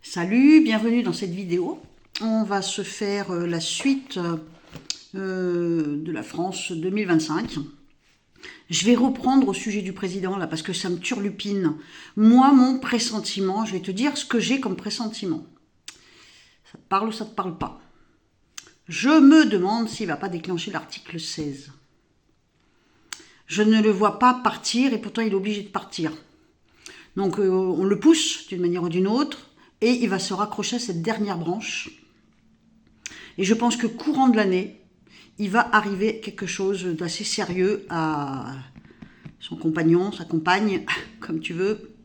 Salut, bienvenue dans cette vidéo. On va se faire la suite de la France 2025. Je vais reprendre au sujet du président là parce que ça me turlupine. Moi, mon pressentiment, je vais te dire ce que j'ai comme pressentiment. Ça te parle ou ça te parle pas? Je me demande s'il va pas déclencher l'article 16. Je ne le vois pas partir et pourtant il est obligé de partir. Donc on le pousse d'une manière ou d'une autre. Et il va se raccrocher à cette dernière branche. Et je pense que courant de l'année, il va arriver quelque chose d'assez sérieux à son compagnon, sa compagne, comme tu veux.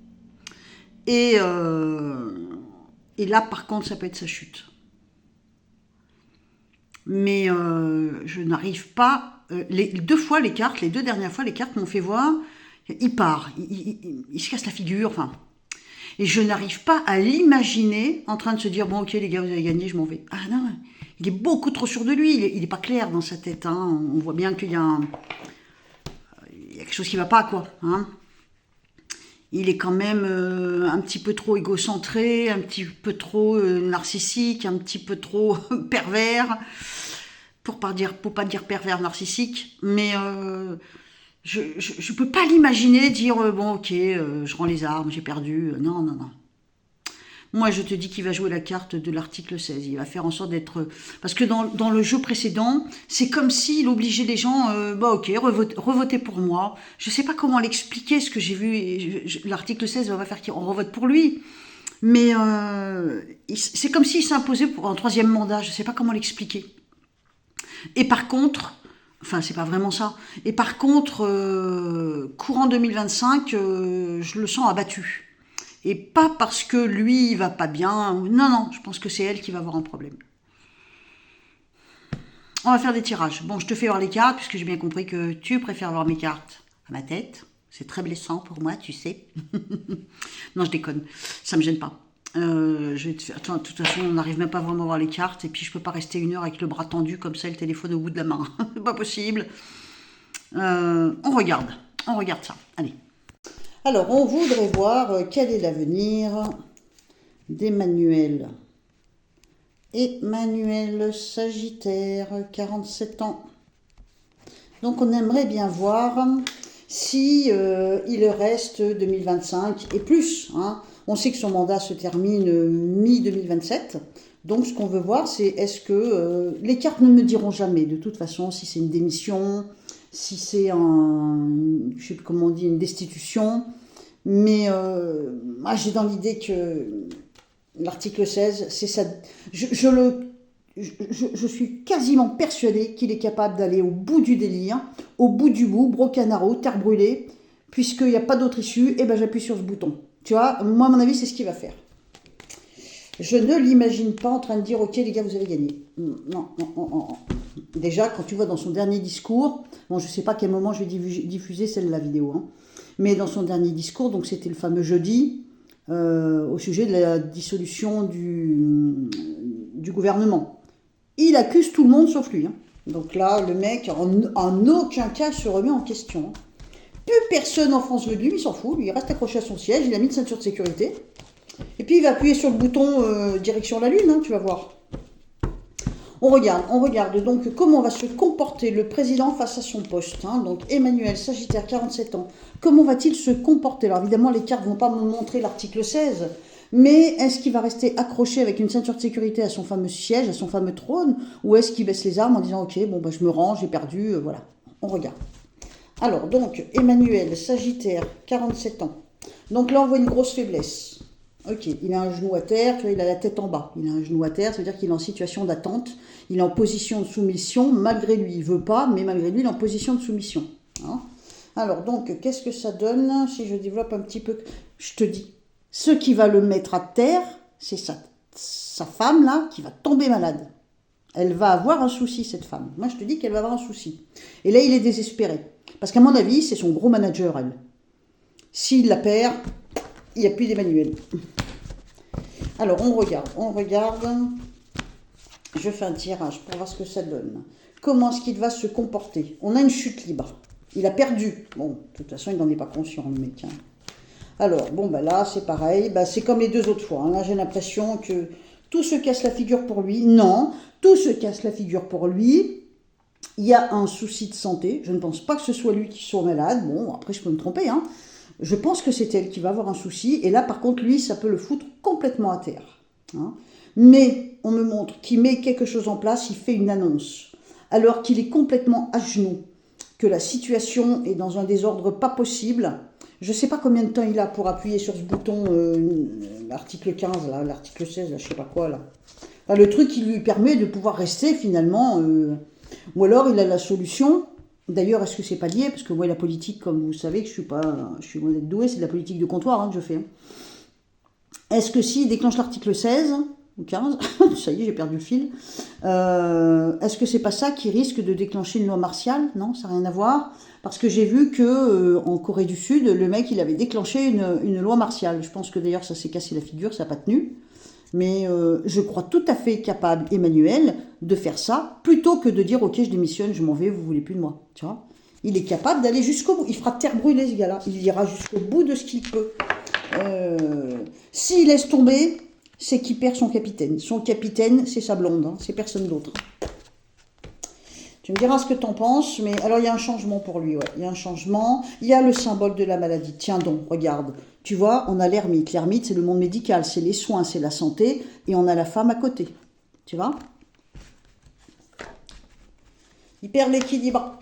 Et là, par contre, ça peut être sa chute. Mais je n'arrive pas... les deux dernières fois, les cartes m'ont fait voir, il part, il se casse la figure, enfin... Et je n'arrive pas à l'imaginer en train de se dire « Bon, ok, les gars, vous avez gagné, je m'en vais. » Ah non, il est beaucoup trop sûr de lui. Il n'est pas clair dans sa tête. Hein. On voit bien qu'il y a quelque chose qui ne va pas, quoi. Hein. Il est quand même un petit peu trop égocentré, un petit peu trop narcissique, un petit peu trop pervers. Pour pas dire pervers narcissique. Mais... je ne peux pas l'imaginer dire bon ok, je rends les armes, j'ai perdu. Non, non, non. Moi, je te dis qu'il va jouer la carte de l'article 16. Il va faire en sorte d'être... Parce que dans le jeu précédent, c'est comme s'il obligeait les gens, ok, revotez pour moi. Je ne sais pas comment l'expliquer, ce que j'ai vu. L'article 16 va faire qu'on revote pour lui. Mais c'est comme s'il s'imposait pour un troisième mandat. Je ne sais pas comment l'expliquer. Et par contre... Enfin, c'est pas vraiment ça. Et par contre, courant 2025, je le sens abattu. Et pas parce que lui, il va pas bien. Non, non, je pense que c'est elle qui va avoir un problème. On va faire des tirages. Bon, je te fais voir les cartes, puisque j'ai bien compris que tu préfères voir mes cartes à ma tête. C'est très blessant pour moi, tu sais. Non, je déconne. Ça me gêne pas. Je vais te faire... Attends, de toute façon, on n'arrive même pas vraiment à voir les cartes. Et puis, je peux pas rester une heure avec le bras tendu comme ça, le téléphone au bout de la main. C'est pas possible. On regarde ça. Allez. Alors, on voudrait voir quel est l'avenir d'Emmanuel. Emmanuel Sagittaire, 47 ans. Donc, on aimerait bien voir si il reste 2025 et plus. Hein. On sait que son mandat se termine mi-2027. Donc, ce qu'on veut voir, c'est est-ce que... les cartes ne me diront jamais, de toute façon, si c'est une démission, si c'est je sais plus comment on dit, une destitution. Mais moi, j'ai dans l'idée que l'article 16, c'est ça. Je suis quasiment persuadée qu'il est capable d'aller au bout du délire, au bout du bout, brocanaro, terre brûlée, puisqu'il n'y a pas d'autre issue, et ben j'appuie sur ce bouton. Tu vois, moi, à mon avis, c'est ce qu'il va faire. Je ne l'imagine pas en train de dire « Ok, les gars, vous avez gagné ». Non, non, non, non. Déjà, quand tu vois dans son dernier discours, bon, je ne sais pas à quel moment je vais diffuser celle-là, la vidéo, hein, mais dans son dernier discours, donc c'était le fameux jeudi, au sujet de la dissolution du gouvernement. Il accuse tout le monde sauf lui. Hein. Donc là, le mec, en aucun cas, se remet en question. Hein. Plus personne en France veut de lui, il s'en fout. Lui, il reste accroché à son siège, il a mis une ceinture de sécurité. Et puis, il va appuyer sur le bouton direction la Lune, hein, tu vas voir. On regarde donc comment va se comporter le président face à son poste. Hein. Donc, Emmanuel, Sagittaire, 47 ans. Comment va-t-il se comporter? Alors, évidemment, les cartes ne vont pas me montrer l'article 16. Mais est-ce qu'il va rester accroché avec une ceinture de sécurité à son fameux siège, à son fameux trône? Ou est-ce qu'il baisse les armes en disant « Ok, bon, bah, je me rends, j'ai perdu, voilà. » On regarde. Alors, donc, Emmanuel, Sagittaire, 47 ans. Donc là, on voit une grosse faiblesse. Ok, il a un genou à terre, tu vois, il a la tête en bas. Il a un genou à terre, ça veut dire qu'il est en situation d'attente. Il est en position de soumission, malgré lui. Il ne veut pas, mais malgré lui, il est en position de soumission. Hein. Alors, donc, qu'est-ce que ça donne si je développe un petit peu? Je te dis, ce qui va le mettre à terre, c'est sa femme, là, qui va tomber malade. Elle va avoir un souci, cette femme. Moi, je te dis qu'elle va avoir un souci. Et là, il est désespéré. Parce qu'à mon avis, c'est son gros manager, elle. S'il la perd, il n'y a plus d'Emmanuel. Alors, on regarde. Je fais un tirage pour voir ce que ça donne. Comment est-ce qu'il va se comporter? On a une chute libre. Il a perdu. Bon, de toute façon, il n'en est pas conscient, le mec. Hein. Alors, bon, bah là, c'est pareil. Bah, c'est comme les deux autres fois, hein. Là, j'ai l'impression que tout se casse la figure pour lui. Non, tout se casse la figure pour lui. Il y a un souci de santé. Je ne pense pas que ce soit lui qui soit malade. Bon, après, je peux me tromper, hein. Je pense que c'est elle qui va avoir un souci. Et là, par contre, lui, ça peut le foutre complètement à terre, hein. Mais on me montre qu'il met quelque chose en place, il fait une annonce. Alors qu'il est complètement à genoux, que la situation est dans un désordre pas possible. Je ne sais pas combien de temps il a pour appuyer sur ce bouton, l'article 15, là, l'article 16, là, je ne sais pas quoi, là. Enfin, le truc qui lui permet de pouvoir rester, finalement. Ou alors, il a la solution. D'ailleurs, est-ce que c'est pas lié? Parce que moi, la politique, comme vous savez, que je suis loin d'être doué, c'est de la politique de comptoir, hein, que je fais, hein. Est-ce que s'il déclenche l'article 16 ou 15, ça y est, j'ai perdu le fil, est-ce que c'est pas ça qui risque de déclencher une loi martiale? Non, ça n'a rien à voir. Parce que j'ai vu que en Corée du Sud, le mec, il avait déclenché une loi martiale. Je pense que d'ailleurs, ça s'est cassé la figure, ça n'a pas tenu. Mais je crois tout à fait capable, Emmanuel, de faire ça, plutôt que de dire, ok, je démissionne, je m'en vais, vous voulez plus de moi. Tu vois, il est capable d'aller jusqu'au bout. Il fera terre brûlée, ce gars-là. Il ira jusqu'au bout de ce qu'il peut. S'il laisse tomber, c'est qu'il perd son capitaine. Son capitaine, c'est sa blonde, hein, c'est personne d'autre. Tu me diras ce que tu en penses, mais alors il y a un changement pour lui, ouais. Il y a un changement. Il y a le symbole de la maladie. Tiens donc, regarde. Tu vois, on a l'ermite. L'ermite, c'est le monde médical, c'est les soins, c'est la santé, et on a la femme à côté. Tu vois? Il perd l'équilibre.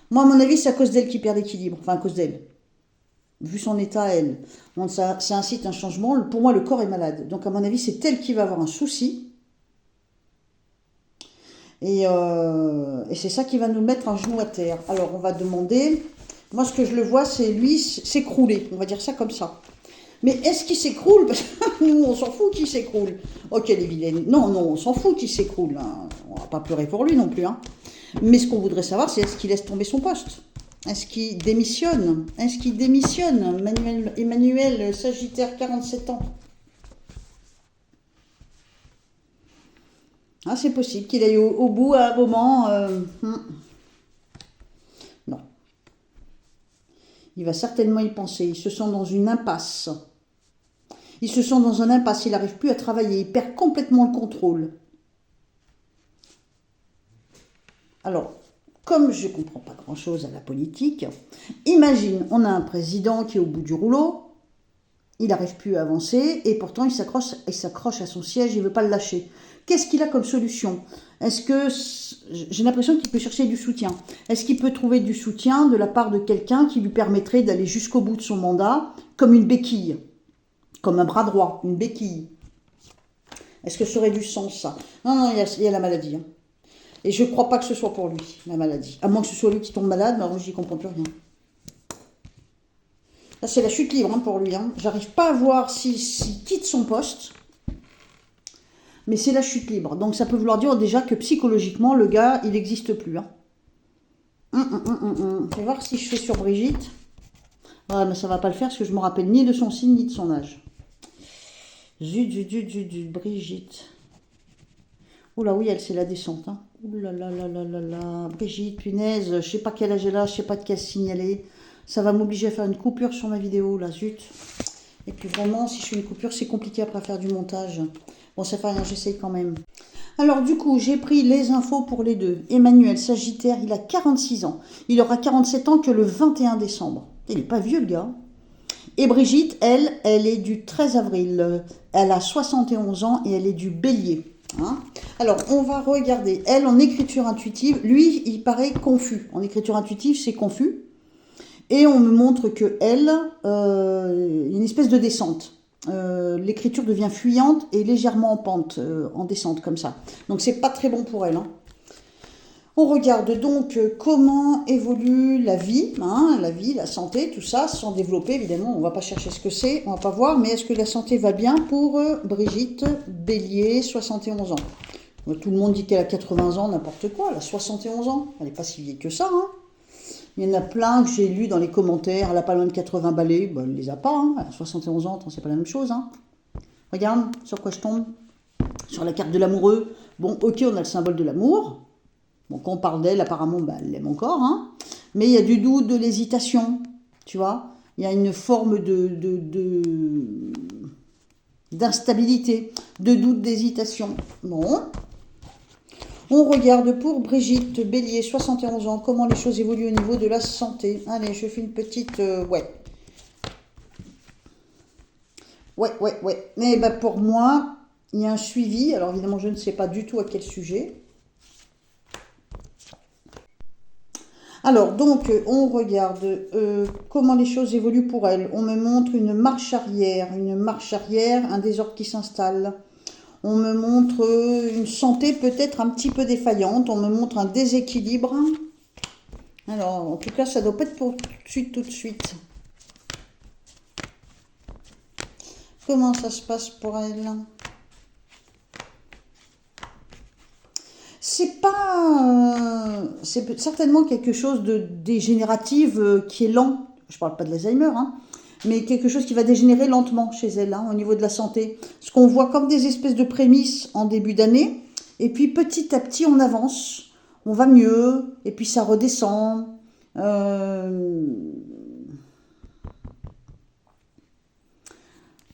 Moi, à mon avis, c'est à cause d'elle qu'il perd l'équilibre. Enfin, à cause d'elle. Vu son état, elle. Donc, ça incite un changement. Pour moi, le corps est malade. Donc, à mon avis, c'est elle qui va avoir un souci. Et c'est ça qui va nous mettre un genou à terre. Alors, on va demander... Moi, ce que je le vois, c'est lui s'écrouler. On va dire ça comme ça. Mais est-ce qu'il s'écroule? Parce que nous, on s'en fout qu'il s'écroule. Ok, les vilaines. Non, on s'en fout qu'il s'écroule, hein. On va pas pleurer pour lui non plus, hein. Mais ce qu'on voudrait savoir, c'est est-ce qu'il laisse tomber son poste? Est-ce qu'il démissionne? Est-ce qu'il démissionne? Emmanuel, Sagittaire, 47 ans. Ah, c'est possible qu'il aille au bout à un moment. Non. Il va certainement y penser. Il se sent dans une impasse. Il se sent dans un impasse. Il n'arrive plus à travailler. Il perd complètement le contrôle. Alors, comme je ne comprends pas grand-chose à la politique, imagine, on a un président qui est au bout du rouleau. Il n'arrive plus à avancer et pourtant il s'accroche à son siège, il ne veut pas le lâcher. Qu'est-ce qu'il a comme solution? Est-ce que j'ai l'impression qu'il peut chercher du soutien? Est-ce qu'il peut trouver du soutien de la part de quelqu'un qui lui permettrait d'aller jusqu'au bout de son mandat comme une béquille, comme un bras droit, une béquille? Est-ce que ça aurait du sens, ça? Non, il y a la maladie, hein. Et je ne crois pas que ce soit pour lui, la maladie. À moins que ce soit lui qui tombe malade, mais alors j'y comprends plus rien. Là, c'est la chute libre, hein, pour lui, hein. J'arrive pas à voir s'il quitte son poste, mais c'est la chute libre. Donc ça peut vouloir dire déjà que psychologiquement, le gars, il n'existe plus, hein. Je vais voir si je fais sur Brigitte. Ouais, mais ça va pas le faire parce que je me rappelle ni de son signe ni de son âge. Zut, Brigitte. Oula, oui, elle, c'est la descente, hein. Oula là, Brigitte, punaise, je sais pas quel âge elle a, je sais pas de quel signe elle est. Ça va m'obliger à faire une coupure sur ma vidéo, là, zut. Et puis vraiment, si je fais une coupure, c'est compliqué après à faire du montage. Bon, ça fait rien, j'essaye quand même. Alors du coup, j'ai pris les infos pour les deux. Emmanuel, Sagittaire, il a 46 ans. Il aura 47 ans que le 21 décembre. Il n'est pas vieux, le gars. Et Brigitte, elle est du 13 avril. Elle a 71 ans et elle est du Bélier. Hein. Alors, on va regarder. Elle, en écriture intuitive, lui, il paraît confus. En écriture intuitive, c'est confus. Et on me montre que elle, une espèce de descente. L'écriture devient fuyante et légèrement en pente, en descente comme ça. Donc c'est pas très bon pour elle, hein. On regarde donc comment évolue la vie, hein, la santé, tout ça, sans développer évidemment. On va pas chercher ce que c'est, on va pas voir, mais est-ce que la santé va bien pour Brigitte, Bélier, 71 ans. Tout le monde dit qu'elle a 80 ans, n'importe quoi, elle a 71 ans, elle n'est pas si vieille que ça, hein. Il y en a plein que j'ai lu dans les commentaires, elle n'a pas loin de 80 balais, ben, elle ne les a pas, hein. Elle a 71 ans, c'est pas la même chose, hein. Regarde sur quoi je tombe, sur la carte de l'amoureux. Bon, ok, on a le symbole de l'amour. Bon, quand on parle d'elle, apparemment, ben, elle l'aime encore, hein. Mais il y a du doute, de l'hésitation, tu vois. il y a une forme d'instabilité, de doute, d'hésitation. Bon. On regarde pour Brigitte, Bélier, 71 ans, comment les choses évoluent au niveau de la santé. Allez, je fais une petite... ouais. Mais bah, pour moi, il y a un suivi. Alors évidemment, je ne sais pas du tout à quel sujet. Alors, donc, on regarde comment les choses évoluent pour elle. On me montre une marche arrière, un désordre qui s'installe. On me montre une santé peut-être un petit peu défaillante. On me montre un déséquilibre. Alors, en tout cas, ça ne doit pas être pour tout de suite. Comment ça se passe pour elle? C'est pas... c'est certainement quelque chose de dégénératif qui est lent. Je ne parle pas de l'Alzheimer, hein, mais quelque chose qui va dégénérer lentement chez elle, hein, au niveau de la santé. Ce qu'on voit comme des espèces de prémices en début d'année, et puis petit à petit on avance, on va mieux, et puis ça redescend.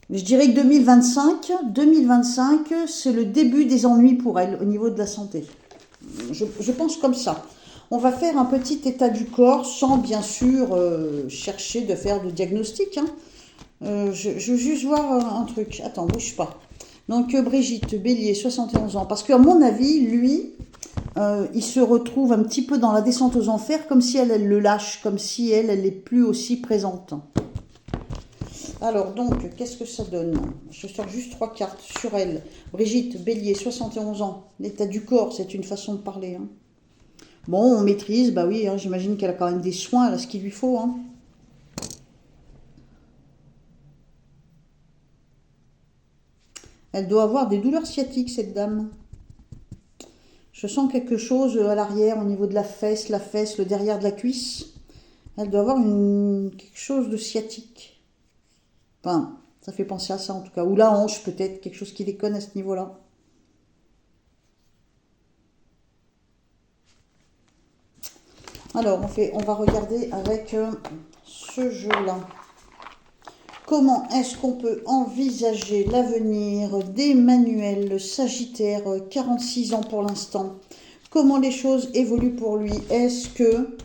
Je dirais que 2025, c'est le début des ennuis pour elle au niveau de la santé. Je pense comme ça. On va faire un petit état du corps sans bien sûr chercher de faire de diagnostic. Hein. Je veux juste voir un truc. Attends, bouge pas. Donc Brigitte, Bélier, 71 ans. Parce qu'à mon avis, lui, il se retrouve un petit peu dans la descente aux enfers, comme si elle le lâche, comme si elle n'est plus aussi présente. Alors donc, qu'est-ce que ça donne? Je sors juste 3 cartes sur elle. Brigitte, Bélier, 71 ans. L'état du corps, c'est une façon de parler. Hein. Bon, on maîtrise, bah oui, hein, j'imagine qu'elle a quand même des soins, elle a ce qu'il lui faut. Hein. Elle doit avoir des douleurs sciatiques, cette dame. Je sens quelque chose à l'arrière, au niveau de la fesse, le derrière de la cuisse. Elle doit avoir quelque chose de sciatique. Enfin, ça fait penser à ça en tout cas. Ou la hanche peut-être, quelque chose qui déconne à ce niveau-là. Alors, on va regarder avec ce jeu-là. Comment est-ce qu'on peut envisager l'avenir d'Emmanuel Sagittaire, 46 ans pour l'instant? Comment les choses évoluent pour lui? Est-ce que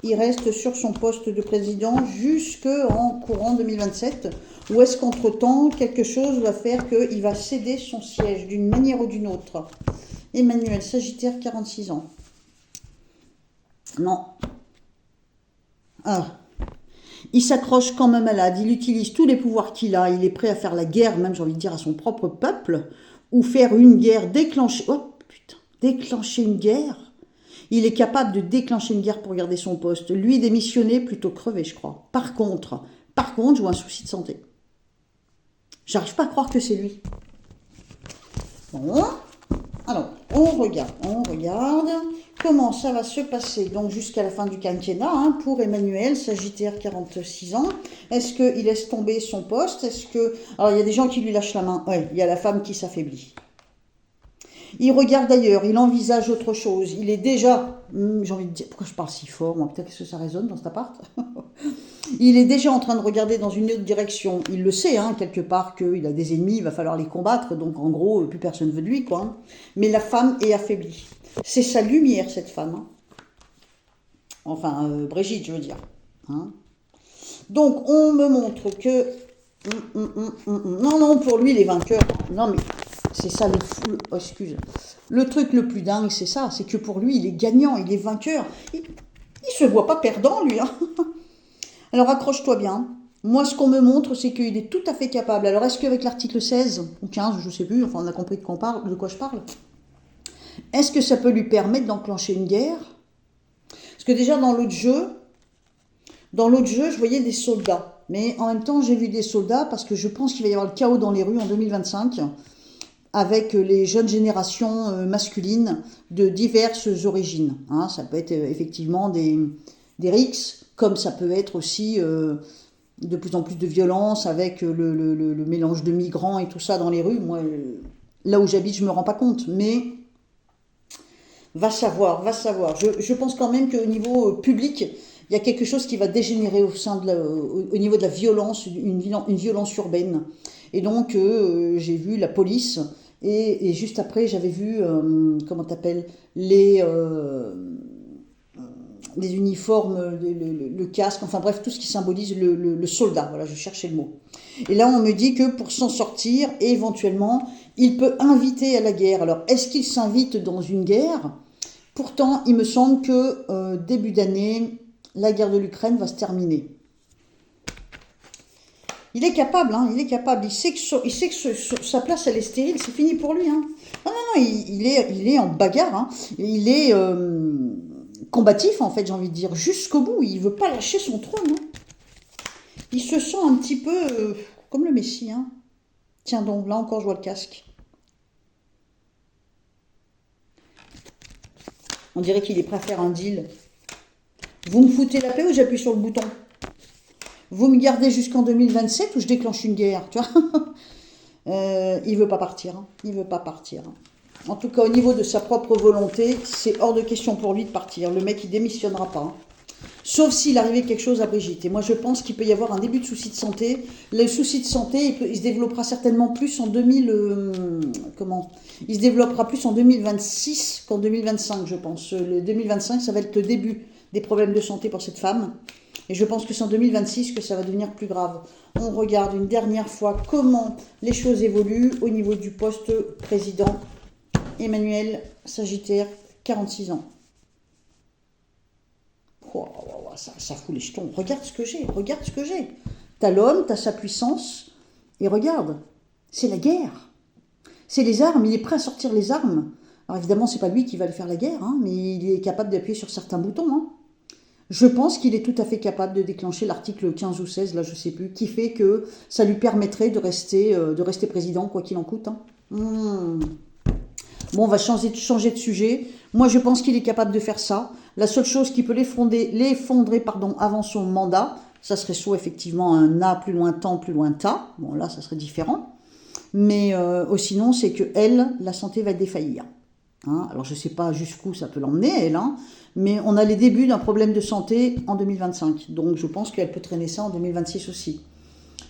il reste sur son poste de président jusqu'en courant 2027? Ou est-ce qu'entre-temps, quelque chose va faire qu'il va céder son siège d'une manière ou d'une autre? Emmanuel Sagittaire, 46 ans. Non. Ah. Il s'accroche comme un malade, il utilise tous les pouvoirs qu'il a, il est prêt à faire la guerre, même j'ai envie de dire à son propre peuple, ou faire une guerre, déclencher une guerre. Il est capable de déclencher une guerre pour garder son poste. Lui démissionner, plutôt crever, je crois. Par contre, je vois un souci de santé. J'arrive pas à croire que c'est lui. Bon. Alors, on regarde. Comment ça va se passer donc jusqu'à la fin du quinquennat hein, pour Emmanuel, Sagittaire, 46 ans. Est-ce qu'il laisse tomber son poste? Alors, il y a des gens qui lui lâchent la main. Oui, il y a la femme qui s'affaiblit. Il regarde ailleurs, il envisage autre chose. Il est déjà, j'ai envie de dire, pourquoi je parle si fort? Moi, peut-être que ça résonne dans cet appart. Il est déjà en train de regarder dans une autre direction. Il le sait, hein, quelque part, qu'il a des ennemis, il va falloir les combattre. Donc, en gros, plus personne ne veut de lui, quoi. Mais la femme est affaiblie. C'est sa lumière, cette femme. Hein. Enfin, Brigitte, je veux dire. Hein. Donc, on me montre que... Non, pour lui, il est vainqueur. Non, mais c'est ça le fou. Oh, excuse. Le truc le plus dingue, c'est ça. C'est que pour lui, il est gagnant, il est vainqueur. Il se voit pas perdant, lui. Hein. Alors, accroche-toi bien. Moi, ce qu'on me montre, c'est qu'il est tout à fait capable. Alors, est-ce qu'avec l'article 16 ou 15, je ne sais plus, enfin, on a compris de quoi je parle, est-ce que ça peut lui permettre d'enclencher une guerre? Parce que déjà, dans l'autre jeu, je voyais des soldats. Mais en même temps, j'ai vu des soldats parce que je pense qu'il va y avoir le chaos dans les rues en 2025 avec les jeunes générations masculines de diverses origines. Hein, ça peut être effectivement des rixes, comme ça peut être aussi de plus en plus de violence avec le mélange de migrants et tout ça dans les rues. Moi, là où j'habite, je ne me rends pas compte, mais va savoir. Je pense quand même qu'au niveau public, il y a quelque chose qui va dégénérer au niveau de la violence, une violence urbaine. Et donc, j'ai vu la police, et juste après, j'avais vu, comment t'appelles, les uniformes, le casque, enfin bref, tout ce qui symbolise le soldat. Voilà, je cherchais le mot. Et là, on me dit que pour s'en sortir, éventuellement, il peut inviter à la guerre. Alors, est-ce qu'il s'invite dans une guerre? Pourtant, il me semble que début d'année, la guerre de l'Ukraine va se terminer. Il est capable, hein, il est capable. Il sait que sa place, elle est stérile, c'est fini pour lui. Hein. Non, non, non, il est en bagarre. Hein. Il est combatif, en fait, j'ai envie de dire, jusqu'au bout. Il veut pas lâcher son trône. Hein. Il se sent un petit peu comme le Messie. Hein. Tiens donc, là encore, je vois le casque. On dirait qu'il est prêt à faire un deal. Vous me foutez la paix ou j'appuie sur le bouton? Vous me gardez jusqu'en 2027 ou je déclenche une guerre, tu vois? Il veut pas partir, hein. Il veut pas partir. En tout cas, au niveau de sa propre volonté, c'est hors de question pour lui de partir. Le mec, il démissionnera pas. Hein. Sauf s'il arrivait quelque chose à Brigitte. Et moi, je pense qu'il peut y avoir un début de souci de santé. Le souci de santé, il se développera certainement plus en il se développera plus en 2026 qu'en 2025, je pense. Le 2025, ça va être le début des problèmes de santé pour cette femme. Et je pense que c'est en 2026 que ça va devenir plus grave. On regarde une dernière fois comment les choses évoluent au niveau du poste président. Emmanuel, Sagittaire, 46 ans. Oh, ça fout les jetons. Regarde ce que j'ai, regarde ce que j'ai. T'as l'homme, t'as sa puissance, et regarde, c'est la guerre. C'est les armes, il est prêt à sortir les armes. Alors évidemment, c'est pas lui qui va le faire la guerre, hein, mais il est capable d'appuyer sur certains boutons. Hein. Je pense qu'il est tout à fait capable de déclencher l'article 15 ou 16, là je sais plus, qui fait que ça lui permettrait de rester président, quoi qu'il en coûte. Hein. Bon, on va changer de sujet. Moi, je pense qu'il est capable de faire ça. La seule chose qui peut l'effondrer avant son mandat, ça serait soit effectivement un A plus loin temps, plus loin ta. Bon, là, ça serait différent. Mais sinon, c'est que elle, la santé va défaillir. Hein, alors, je ne sais pas jusqu'où ça peut l'emmener, elle, hein, mais on a les débuts d'un problème de santé en 2025. Donc, je pense qu'elle peut traîner ça en 2026 aussi.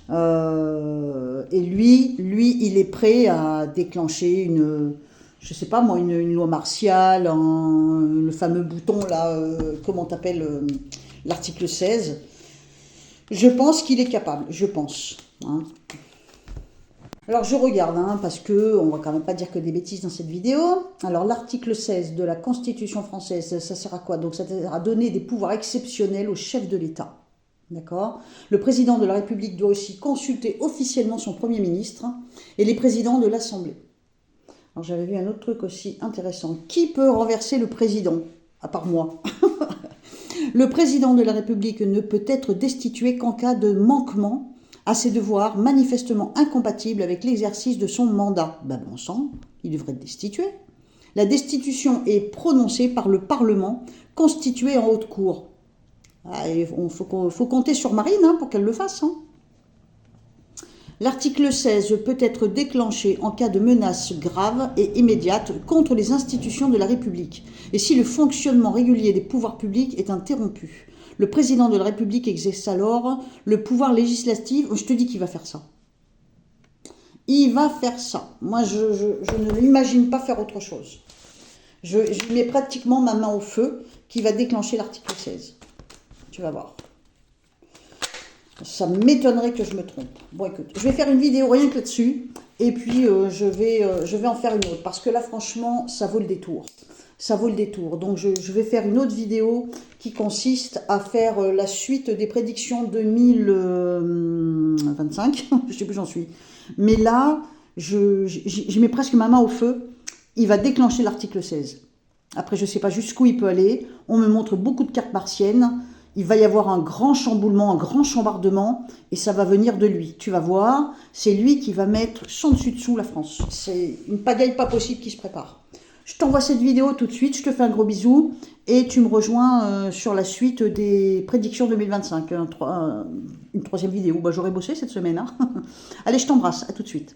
Et lui, il est prêt à déclencher je sais pas moi, une loi martiale, le fameux bouton, là, comment t'appelles, l'article 16. Je pense qu'il est capable, je pense. Hein. Alors je regarde, hein, parce que on va quand même pas dire que des bêtises dans cette vidéo. Alors l'article 16 de la Constitution française, ça sert à quoi? Donc ça sert à donner des pouvoirs exceptionnels au chef de l'État. D'accord? Le président de la République doit aussi consulter officiellement son Premier ministre et les présidents de l'Assemblée. Alors j'avais vu un autre truc aussi intéressant. Qui peut renverser le président? À part moi. Le président de la République ne peut être destitué qu'en cas de manquement à ses devoirs manifestement incompatibles avec l'exercice de son mandat. Ben bon sang, il devrait être destitué. La destitution est prononcée par le Parlement constitué en haute cour. Ah, il faut compter sur Marine pour qu'elle le fasse. Hein. L'article 16 peut être déclenché en cas de menace grave et immédiate contre les institutions de la République et si le fonctionnement régulier des pouvoirs publics est interrompu. Le président de la République exerce alors le pouvoir législatif. Je te dis qu'il va faire ça. Il va faire ça. Moi, je ne l'imagine pas faire autre chose. Je mets pratiquement ma main au feu qui va déclencher l'article 16. Tu vas voir. Ça m'étonnerait que je me trompe. Bon, écoute, je vais faire une vidéo rien que là-dessus. Et puis, je vais en faire une autre. Parce que là, franchement, ça vaut le détour. Ça vaut le détour. Donc, je vais faire une autre vidéo qui consiste à faire la suite des prédictions 2025. Je ne sais plus où j'en suis. Mais là, je mets presque ma main au feu. Il va déclencher l'article 16. Après, je ne sais pas jusqu'où il peut aller. On me montre beaucoup de cartes martiennes. Il va y avoir un grand chamboulement, un grand chambardement, et ça va venir de lui. Tu vas voir, c'est lui qui va mettre son dessus-dessous la France. C'est une pagaille pas possible qui se prépare. Je t'envoie cette vidéo tout de suite, je te fais un gros bisou, et tu me rejoins sur la suite des prédictions 2025. Une troisième vidéo. Bah, j'aurais bossé cette semaine. Hein. Allez, je t'embrasse, à tout de suite.